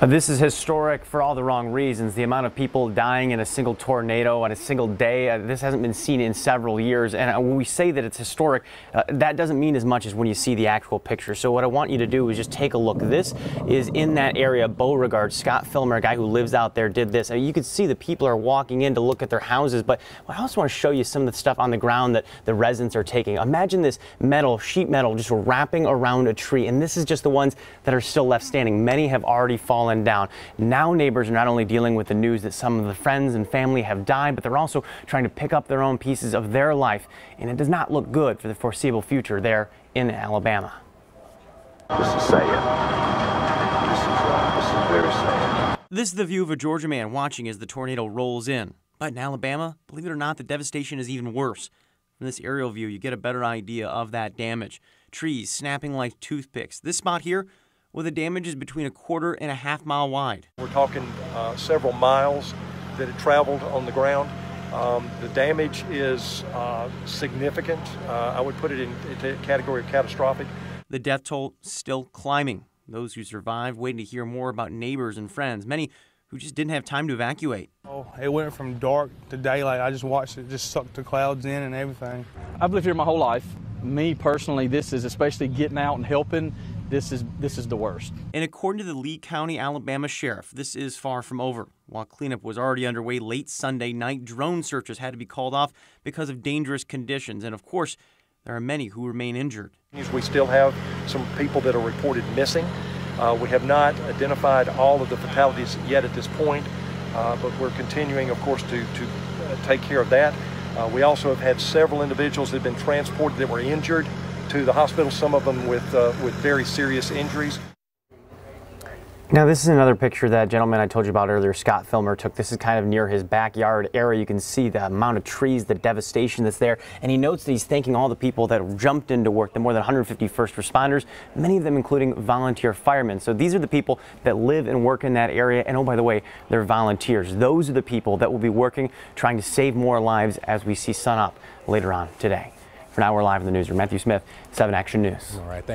This is historic for all the wrong reasons. The amount of people dying in a single tornado on a single day, this hasn't been seen in several years. And when we say that it's historic, that doesn't mean as much as when you see the actual picture. So what I want you to do is just take a look. This is in that area, Beauregard. Scott Filmer, a guy who lives out there, did this. You can see the people are walking in to look at their houses, but I also want to show you some of the stuff on the ground that the residents are taking. Imagine this metal, sheet metal, just wrapping around a tree. And this is just the ones that are still left standing. Many have already fallen down. Now neighbors are not only dealing with the news that some of the friends and family have died, but they're also trying to pick up their own pieces of their life, and it does not look good for the foreseeable future there in Alabama. This is sad. This is very sad. This is the view of a Georgia man watching as the tornado rolls in. But in Alabama, believe it or not, the devastation is even worse. From this aerial view, you get a better idea of that damage. Trees snapping like toothpicks. This spot here, well, the damage is between 1/4 and a half-mile wide. We're talking several miles that it traveled on the ground. The damage is significant. I would put it in the category of catastrophic. The death toll still climbing. Those who survived waiting to hear more about neighbors and friends, many who just didn't have time to evacuate. Oh, it went from dark to daylight. I just watched it just suck the clouds in and everything. I've lived here my whole life. Me personally, this is, especially getting out and helping, this is the worst. And according to the Lee County, Alabama Sheriff, this is far from over. While cleanup was already underway late Sunday night, drone searches had to be called off because of dangerous conditions. And of course, there are many who remain injured. We still have some people that are reported missing. We have not identified all of the fatalities yet at this point, but we're continuing, of course, to take care of that. We also have had several individuals that have been transported that were injured to the hospital, some of them with very serious injuries. Now this is another picture that gentleman I told you about earlier, Scott Filmer, took. This is kind of near his backyard area. You can see the amount of trees, the devastation that's there. And he notes that he's thanking all the people that jumped into work, the more than 150 first responders, many of them including volunteer firemen. So these are the people that live and work in that area. And oh, by the way, they're volunteers. Those are the people that will be working, trying to save more lives as we see sun up later on today. For now, we're live in the newsroom. Matthew Smith, 7 Action News. All right, thank you.